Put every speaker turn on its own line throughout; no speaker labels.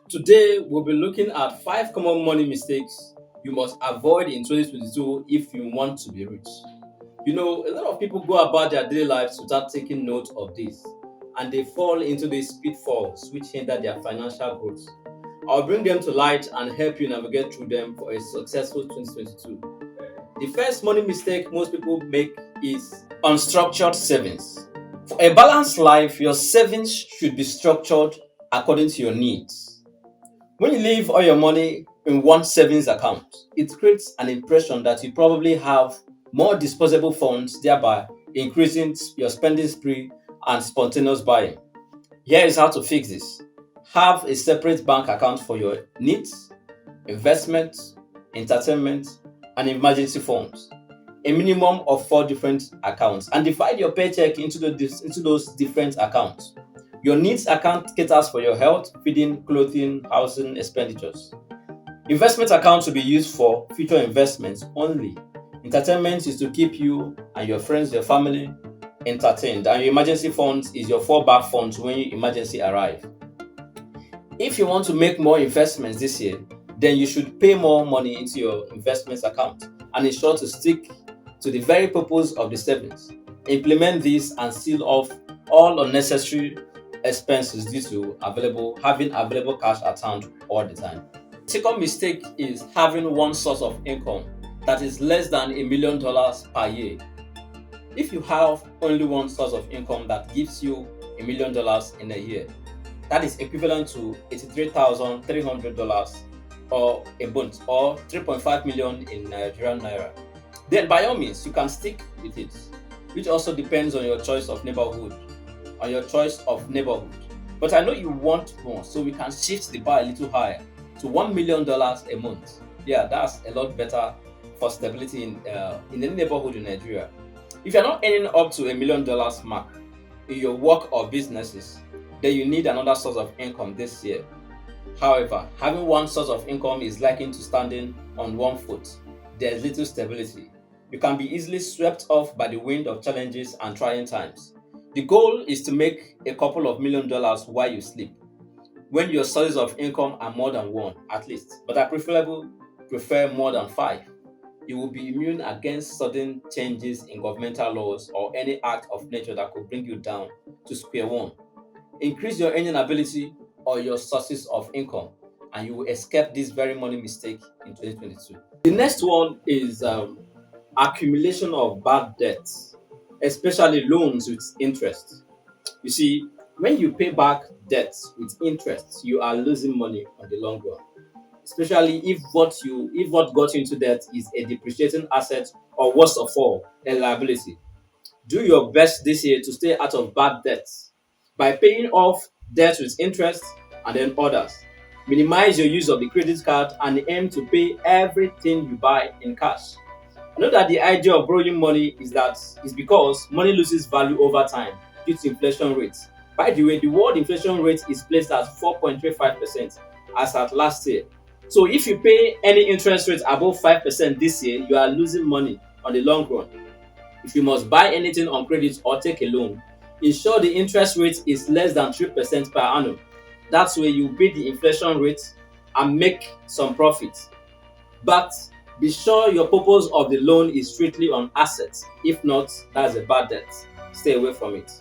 Today, we'll be looking at 5 common money mistakes you must avoid in 2022 if you want to be rich. A lot of people go about their daily lives without taking note of this, and they fall into these pitfalls which hinder their financial growth. I'll bring them to light and help you navigate through them for a successful 2022. The first money mistake most people make is unstructured savings. For a balanced life, your savings should be structured according to your needs. When you leave all your money in one savings account, it creates an impression that you probably have more disposable funds, thereby increasing your spending spree and spontaneous buying. Here is how to fix this. Have a separate bank account for your needs, investments, entertainment, and emergency funds. A minimum of 4 different accounts, and divide your paycheck into those different accounts. Your needs account caters for your health, feeding, clothing, housing expenditures. Investment accounts will be used for future investments only. Entertainment is to keep you and your friends, your family entertained, and your emergency funds is your fallback funds when your emergency arrive. If you want to make more investments this year, then you should pay more money into your investments account and ensure to stick to the very purpose of the savings. Implement this and seal off all unnecessary expenses due to having available cash at hand all the time. Second mistake is having one source of income that is less than $1 million per year. If you have only one source of income that gives you $1 million in a year, that is equivalent to $83,300 or a month, or 3.5 million in Nigerian naira. Then by all means, you can stick with it, which also depends on your choice of neighborhood. But I know you want more, so we can shift the bar a little higher to $1 million a month. Yeah, that's a lot better for stability in any neighborhood in Nigeria. If you're not earning up to $1 million mark in your work or businesses, then you need another source of income this year. However, having one source of income is likened to standing on one foot. There is little stability. You can be easily swept off by the wind of challenges and trying times. The goal is to make a couple of $1 million while you sleep, when your sources of income are more than one, at least, but I prefer more than five. You will be immune against sudden changes in governmental laws or any act of nature that could bring you down to square one. Increase your earning ability or your sources of income, and you will escape this very money mistake in 2022. The next one is accumulation of bad debts, especially loans with interest. You see, when you pay back debts with interest, you are losing money on the long run. Especially if what got you into debt is a depreciating asset, or worst of all, a liability. Do your best this year to stay out of bad debts by paying off debt with interest and then others. Minimize your use of the credit card and aim to pay everything you buy in cash. I know that the idea of borrowing money is because money loses value over time due to inflation rates. By the way, the world inflation rate is placed at 4.35% as at last year. So if you pay any interest rate above 5% this year, you are losing money on the long run. If you must buy anything on credit or take a loan, ensure the interest rate is less than 3% per annum. That's where you beat the inflation rate and make some profit. But be sure your purpose of the loan is strictly on assets. If not, that's a bad debt. Stay away from it.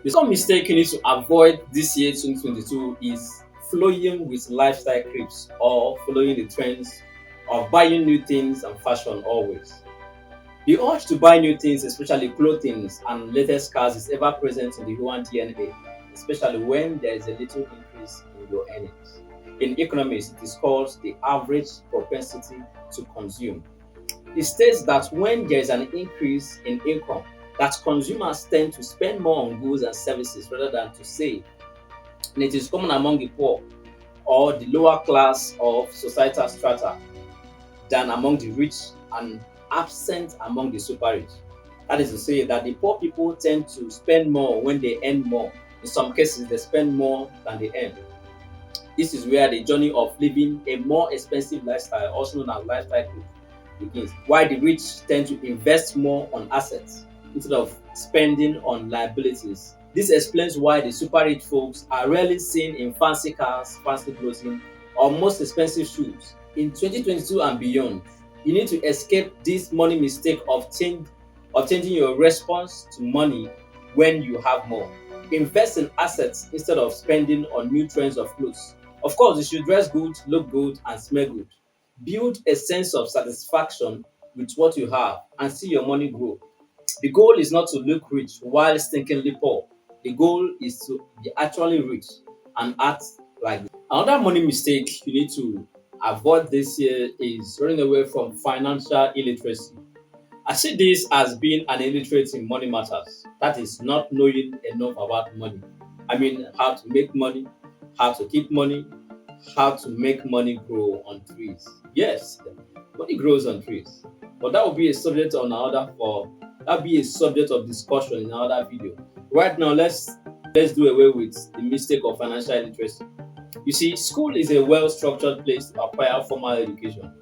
The second mistake you need to avoid this year, 2022, is flowing with lifestyle creeps or following the trends of buying new things and fashion always. The urge to buy new things, especially clothing and latest cars, is ever present in the human DNA, especially when there is a little increase in your earnings. In economics, it is called the average propensity to consume. It states that when there is an increase in income, that consumers tend to spend more on goods and services rather than to save. And it is common among the poor or the lower class of societal strata than among the rich, and absent among the super rich. That is to say that the poor people tend to spend more when they earn more. In some cases, they spend more than they earn. This is where the journey of living a more expensive lifestyle, also known as lifestyle creep, begins. While the rich tend to invest more on assets instead of spending on liabilities. This explains why the super rich folks are rarely seen in fancy cars, fancy clothing, or most expensive shoes. In 2022 and beyond, you need to escape this money mistake of changing your response to money when you have more. Invest in assets instead of spending on new trends of clothes. Of course, you should dress good, look good, and smell good. Build a sense of satisfaction with what you have and see your money grow. The goal is not to look rich while stinkingly poor. The goal is to be actually rich and act like this. Another money mistake you need to avoid this year is running away from financial illiteracy. I see this as being an illiterate in money matters. That is not knowing enough about money. I mean, how to make money, how to keep money, how to make money grow on trees. Yes, money grows on trees. But that will be a subject on another for that be a subject of discussion in another video. Right now, let's do away with the mistake of financial literacy. You see, school is a well-structured place to acquire formal education.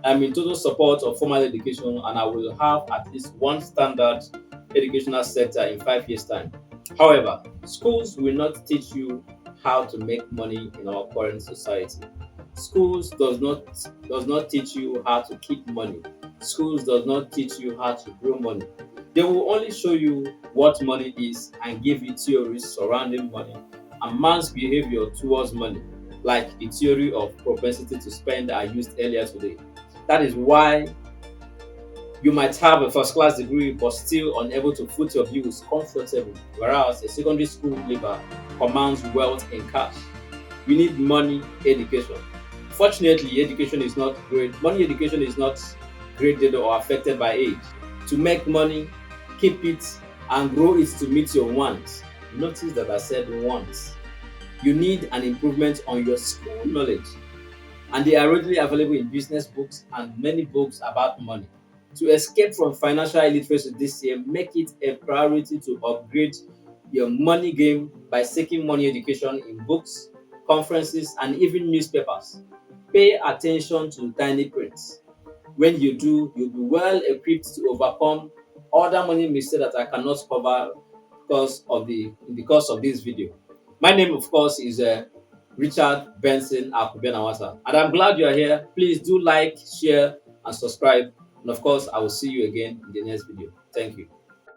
I'm in total support of formal education and I will have at least one standard educational sector in 5 years' time. However, schools will not teach you how to make money in our current society. Schools does not teach you how to keep money. Schools does not teach you how to grow money. They will only show you what money is and give you theories surrounding money and man's behavior towards money, like the theory of propensity to spend I used earlier today. That is why you might have a first class degree but still unable to foot your bills comfortably, whereas a secondary school leaver commands wealth in cash. We need money education. Fortunately, education is not great. Money education is not graded or affected by age. To make money, keep it, and grow it to meet your wants. Notice that I said wants. You need an improvement on your school knowledge, and they are readily available in business books and many books about money. To escape from financial illiteracy this year, make it a priority to upgrade your money game by seeking money education in books, conferences, and even newspapers. Pay attention to tiny print. When you do, you'll be well equipped to overcome other money mistakes that I cannot cover in the course of this video. My name, of course, is Richard Benson Akubenawasa, and I'm glad you are here. Please do like, share, and subscribe. And of course, I will see you again in the next video. Thank you.